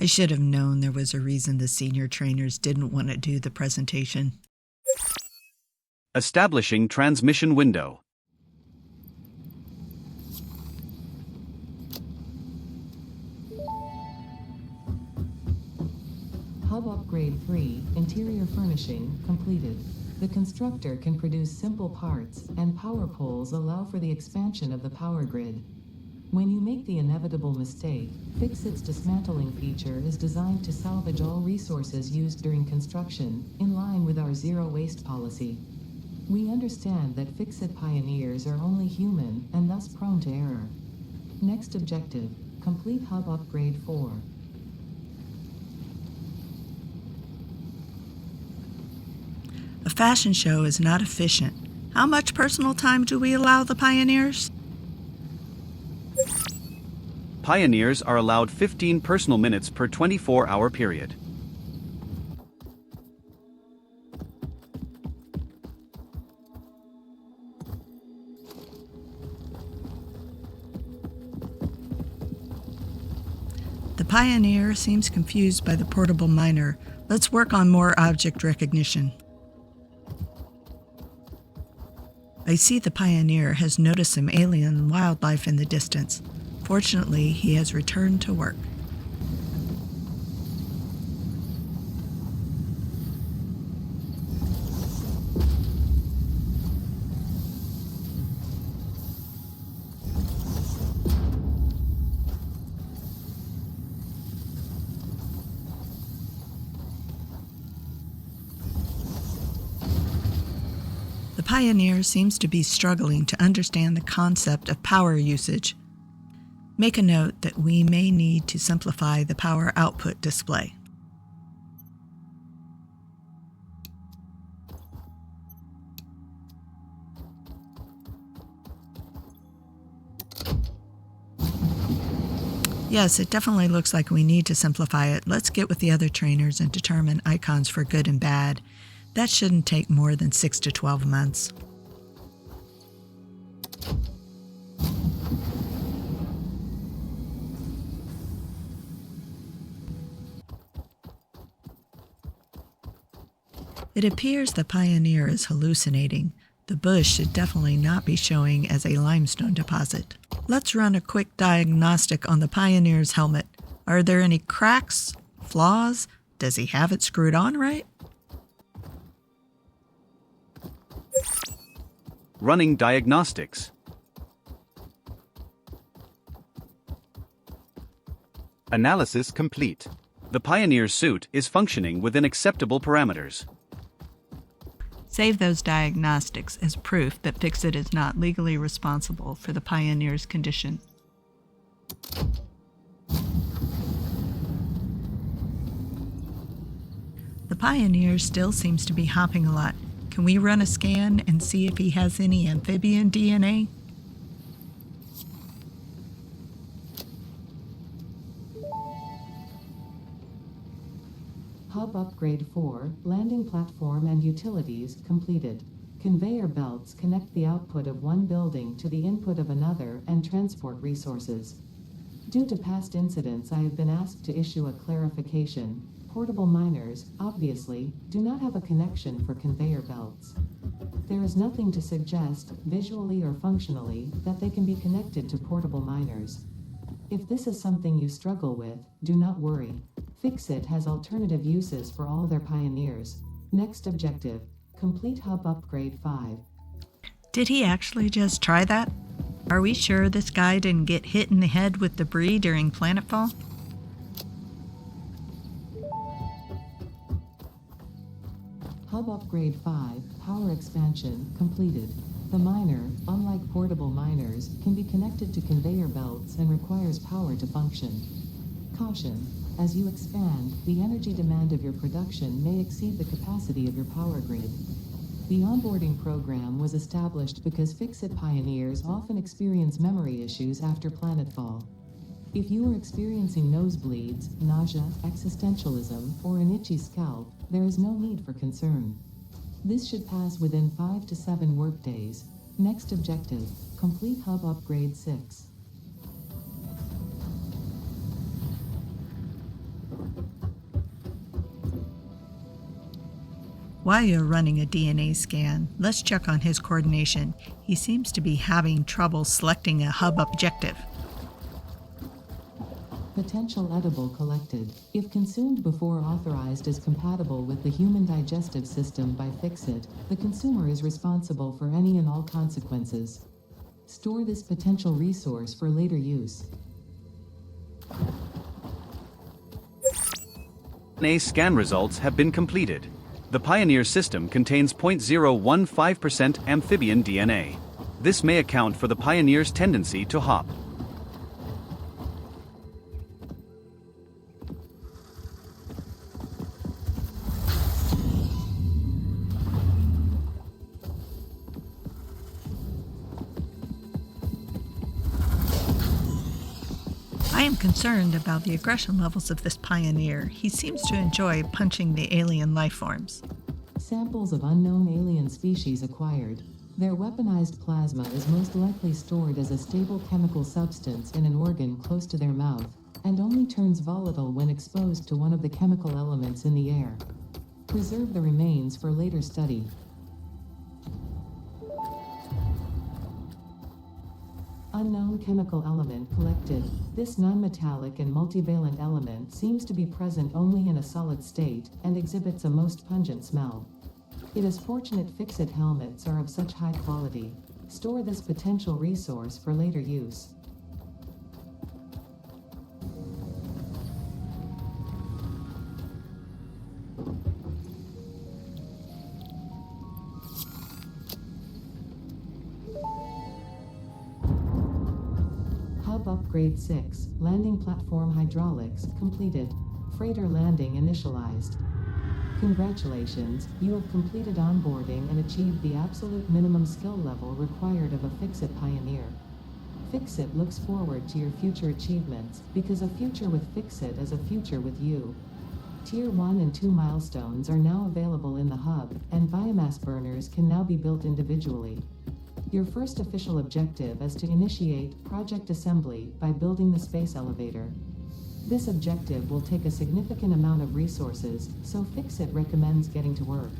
I should have known there was a reason the senior trainers didn't want to do the presentation. Establishing transmission window. Hub Upgrade 3, Interior Furnishing, completed. The constructor can produce simple parts, and power poles allow for the expansion of the power grid. When you make the inevitable mistake, Ficsit dismantling feature is designed to salvage all resources used during construction, in line with our zero waste policy. We understand that Ficsit pioneers are only human and thus prone to error. Next objective, complete Hub Upgrade 4. A fashion show is not efficient. How much personal time do we allow the pioneers? Pioneers are allowed 15 personal minutes per 24-hour period. The pioneer seems confused by the portable miner. Let's work on more object recognition. I see the pioneer has noticed some alien wildlife in the distance. Fortunately, he has returned to work. The pioneer seems to be struggling to understand the concept of power usage. Make a note that we may need to simplify the power output display. Yes, it definitely looks like we need to simplify it. Let's get with the other trainers and determine icons for good and bad. That shouldn't take more than 6 to 12 months. It appears the pioneer is hallucinating. The bush should definitely not be showing as a limestone deposit. Let's run a quick diagnostic on the pioneer's helmet. Are there any cracks, flaws? Does he have it screwed on right? Running diagnostics. Analysis complete. The Pioneer's suit is functioning within acceptable parameters. Save those diagnostics as proof that Ficsit is not legally responsible for the Pioneer's condition. The Pioneer still seems to be hopping a lot. Can we run a scan and see if he has any amphibian DNA? Hub Upgrade 4, Landing Platform and Utilities, completed. Conveyor belts connect the output of one building to the input of another and transport resources. Due to past incidents, I have been asked to issue a clarification. Portable miners, obviously, do not have a connection for conveyor belts. There is nothing to suggest, visually or functionally, that they can be connected to portable miners. If this is something you struggle with, do not worry. Ficsit has alternative uses for all their pioneers. Next objective, complete Hub Upgrade 5. Did he actually just try that? Are we sure this guy didn't get hit in the head with debris during planetfall? Hub Upgrade 5, Power Expansion, completed. The miner, unlike portable miners, can be connected to conveyor belts and requires power to function. Caution: as you expand, the energy demand of your production may exceed the capacity of your power grid. The onboarding program was established because Ficsit pioneers often experience memory issues after planetfall. If you are experiencing nosebleeds, nausea, existentialism, or an itchy scalp, there is no need for concern. This should pass within 5 to 7 workdays. Next objective, complete Hub Upgrade 6. While you're running a DNA scan, let's check on his coordination. He seems to be having trouble selecting a hub objective. Potential edible collected. If consumed before authorized is compatible with the human digestive system by Ficsit, the consumer is responsible for any and all consequences. Store this potential resource for later use. DNA scan results have been completed. The Pioneer system contains 0.015% amphibian DNA. This may account for the Pioneer's tendency to hop. I am concerned about the aggression levels of this Pioneer. He seems to enjoy punching the alien life forms. Samples of unknown alien species acquired. Their weaponized plasma is most likely stored as a stable chemical substance in an organ close to their mouth, and only turns volatile when exposed to one of the chemical elements in the air. Preserve the remains for later study. Unknown chemical element collected. This non-metallic and multivalent element seems to be present only in a solid state and exhibits a most pungent smell. It is fortunate Ficsit helmets are of such high quality. Store this potential resource for later use. Hub Upgrade 6, Landing Platform Hydraulics, completed. Freighter landing initialized. Congratulations, you have completed onboarding and achieved the absolute minimum skill level required of a Ficsit Pioneer. Ficsit looks forward to your future achievements, because a future with Ficsit is a future with you. Tier 1 and 2 milestones are now available in the hub, and biomass burners can now be built individually. Your first official objective is to initiate project assembly by building the space elevator. This objective will take a significant amount of resources, so Ficsit recommends getting to work.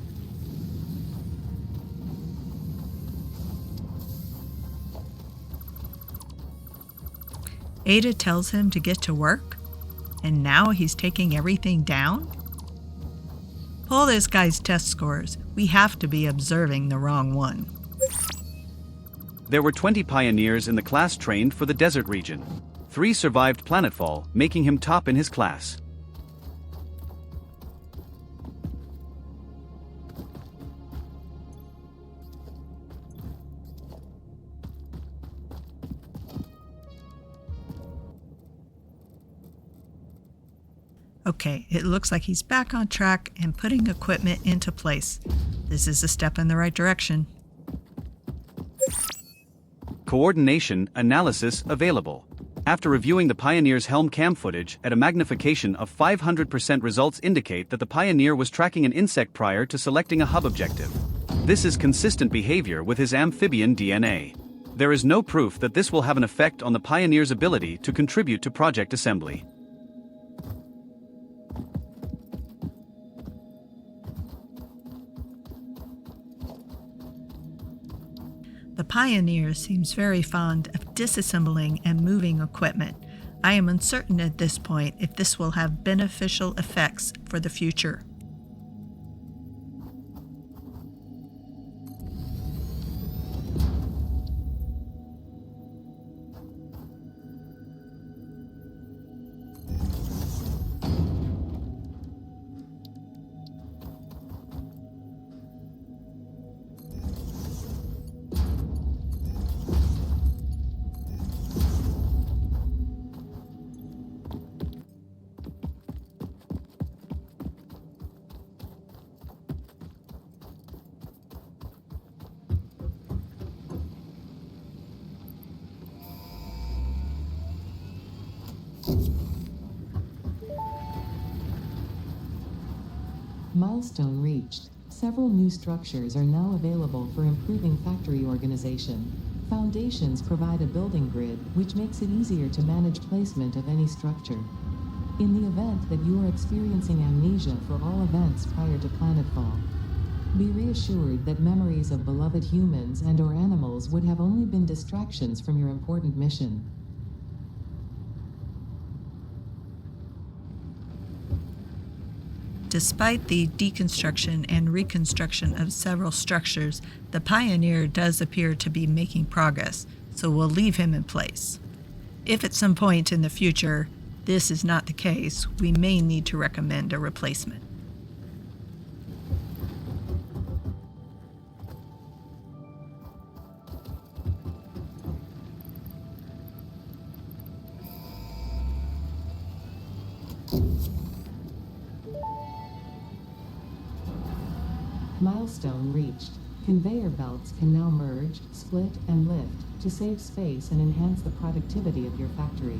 Ada tells him to get to work, and now he's taking everything down? Pull this guy's test scores. We have to be observing the wrong one. There were 20 Pioneers in the class trained for the desert region. 3 survived planetfall, making him top in his class. Okay, it looks like he's back on track and putting equipment into place. This is a step in the right direction. Coordination analysis available. After reviewing the Pioneer's helm cam footage at a magnification of 500%, results indicate that the Pioneer was tracking an insect prior to selecting a hub objective. This is consistent behavior with his amphibian DNA. There is no proof that this will have an effect on the Pioneer's ability to contribute to project assembly. The Pioneer seems very fond of disassembling and moving equipment. I am uncertain at this point if this will have beneficial effects for the future. Milestone reached. Several new structures are now available for improving factory organization. Foundations provide a building grid, which makes it easier to manage placement of any structure. In the event that you are experiencing amnesia for all events prior to planetfall, Be reassured that memories of beloved humans and/or animals would have only been distractions from your important mission. Despite the deconstruction and reconstruction of several structures, the Pioneer does appear to be making progress, so we'll leave him in place. If at some point in the future this is not the case, we may need to recommend a replacement. Milestone reached. Conveyor belts can now merge, split, and lift to save space and enhance the productivity of your factory.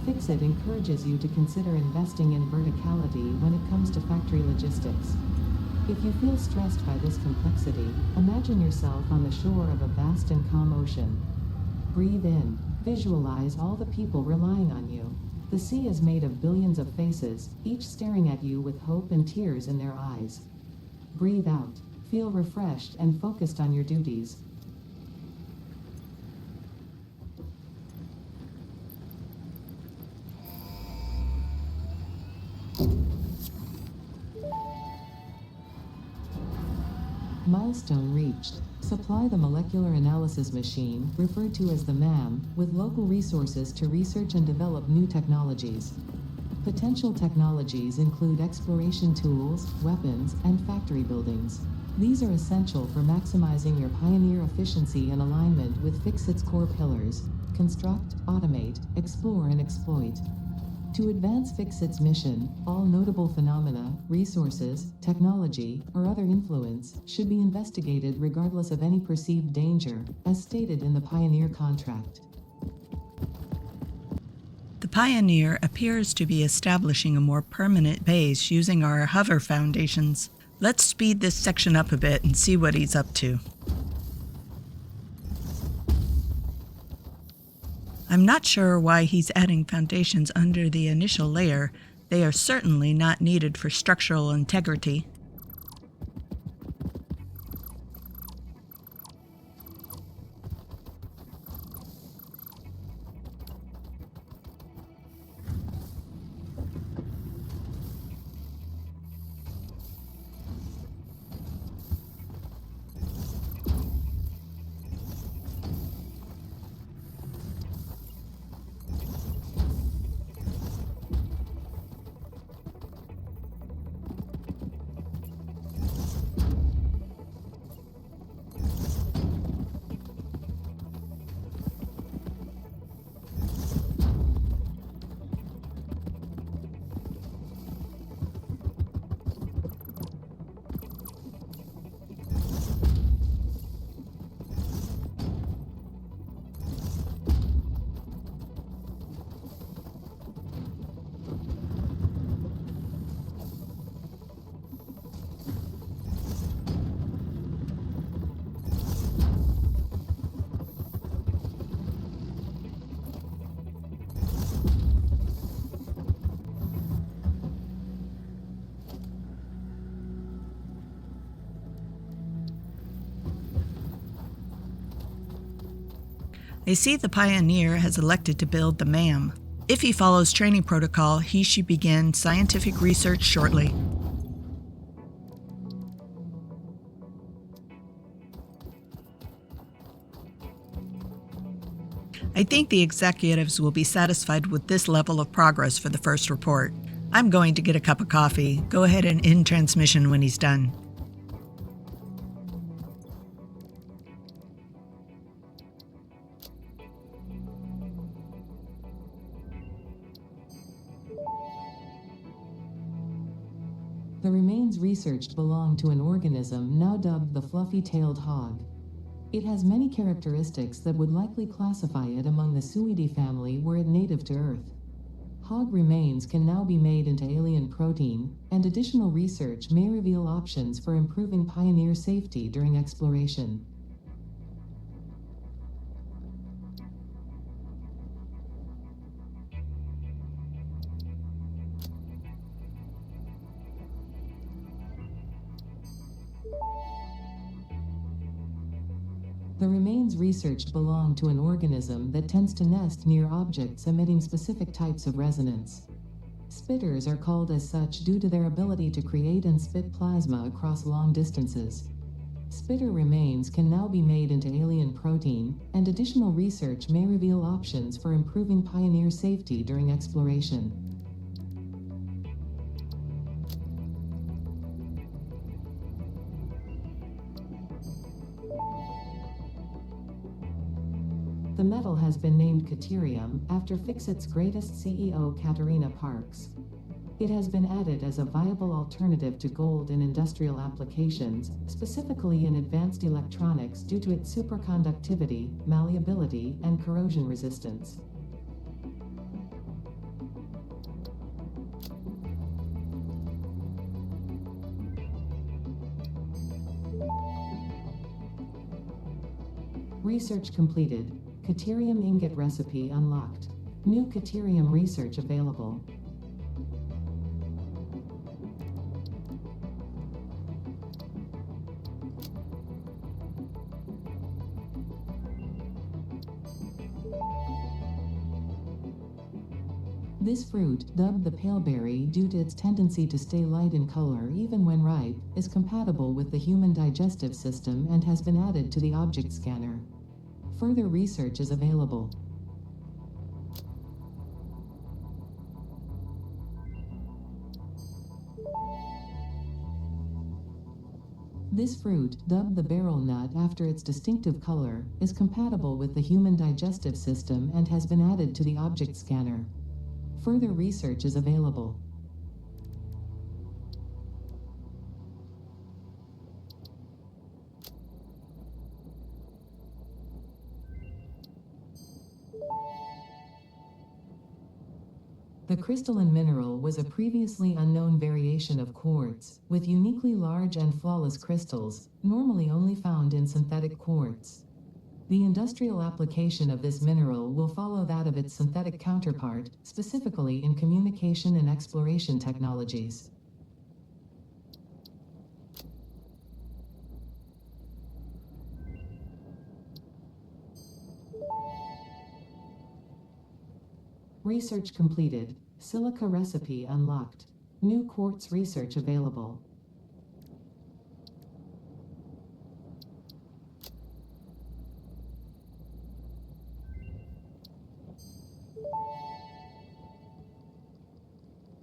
Ficsit encourages you to consider investing in verticality when it comes to factory logistics. If you feel stressed by this complexity, imagine yourself on the shore of a vast and calm ocean. Breathe in. Visualize all the people relying on you. The sea is made of billions of faces, each staring at you with hope and tears in their eyes. Breathe out. Feel refreshed and focused on your duties. Milestone reached. Supply the molecular analysis machine, referred to as the MAM, with local resources to research and develop new technologies. Potential technologies include exploration tools, weapons, and factory buildings. These are essential for maximizing your Pioneer efficiency and alignment with Ficsit core pillars: construct, automate, explore, and exploit. To advance Ficsit mission, all notable phenomena, resources, technology, or other influence should be investigated regardless of any perceived danger, as stated in the Pioneer contract. The Pioneer appears to be establishing a more permanent base using our hover foundations. Let's speed this section up a bit and see what he's up to. I'm not sure why he's adding foundations under the initial layer. They are certainly not needed for structural integrity. I see the Pioneer has elected to build the MAM. If he follows training protocol, he should begin scientific research shortly. I think the executives will be satisfied with this level of progress for the first report. I'm going to get a cup of coffee. Go ahead and end transmission when he's done. The remains researched belong to an organism now dubbed the fluffy-tailed hog. It has many characteristics that would likely classify it among the Suidae family were it native to Earth. Hog remains can now be made into alien protein, and additional research may reveal options for improving Pioneer safety during exploration. The remains researched belong to an organism that tends to nest near objects emitting specific types of resonance. Spitters are called as such due to their ability to create and spit plasma across long distances. Spitter remains can now be made into alien protein, and additional research may reveal options for improving Pioneer safety during exploration. The metal has been named Caterium after Ficsit's greatest CEO Katerina Parks. It has been added as a viable alternative to gold in industrial applications, specifically in advanced electronics due to its superconductivity, malleability, and corrosion resistance. Research completed. Caterium ingot recipe unlocked. New Caterium research available. This fruit, dubbed the paleberry due to its tendency to stay light in color even when ripe, is compatible with the human digestive system and has been added to the object scanner. Further research is available. This fruit, dubbed the barrel nut after its distinctive color, is compatible with the human digestive system and has been added to the object scanner. Further research is available. The crystalline mineral was a previously unknown variation of quartz, with uniquely large and flawless crystals, normally only found in synthetic quartz. The industrial application of this mineral will follow that of its synthetic counterpart, specifically in communication and exploration technologies. Research completed. Silica recipe unlocked. New quartz research available.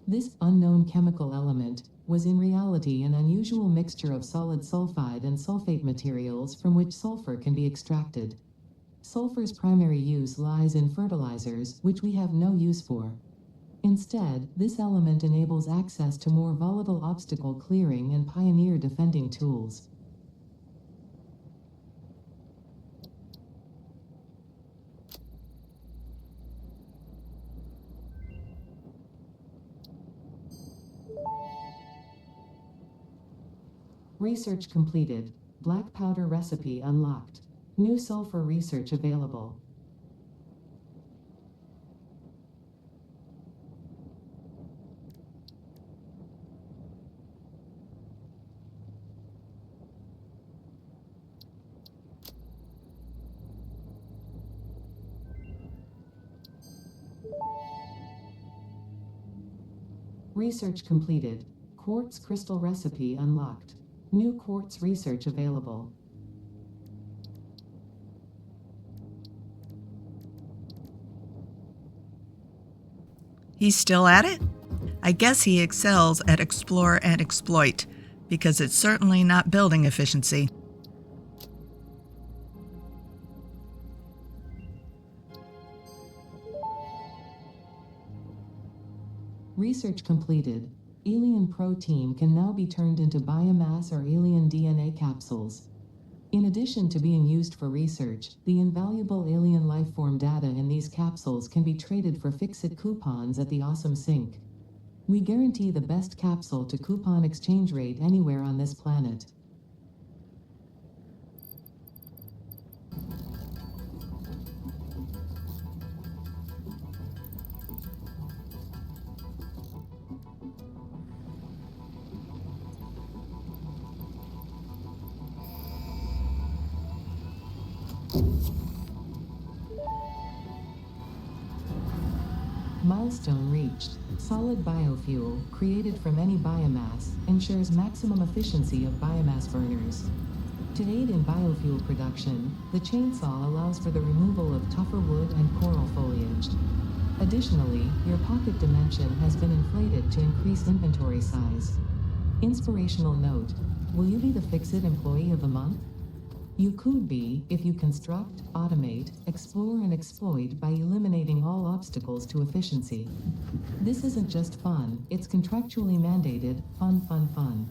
This unknown chemical element was in reality an unusual mixture of solid sulfide and sulfate materials from which sulfur can be extracted. Sulfur's primary use lies in fertilizers, which we have no use for. Instead, this element enables access to more volatile obstacle clearing and Pioneer defending tools. Research completed. Black powder recipe unlocked. New sulfur research available. Research completed. Quartz crystal recipe unlocked. New quartz research available. He's still at it? I guess he excels at explore and exploit, because it's certainly not building efficiency. Research completed. Alien protein can now be turned into biomass or alien DNA capsules. In addition to being used for research, the invaluable alien lifeform data in these capsules can be traded for Ficsit coupons at the Awesome Sink. We guarantee the best capsule to coupon exchange rate anywhere on this planet. Milestone reached. Solid biofuel, created from any biomass, ensures maximum efficiency of biomass burners. To aid in biofuel production, the chainsaw allows for the removal of tougher wood and coral foliage. Additionally, your pocket dimension has been inflated to increase inventory size. Inspirational note: will you be the Ficsit Employee of the Month? You could be if you construct, automate, explore and exploit by eliminating all obstacles to efficiency. This isn't just fun, it's contractually mandated, fun.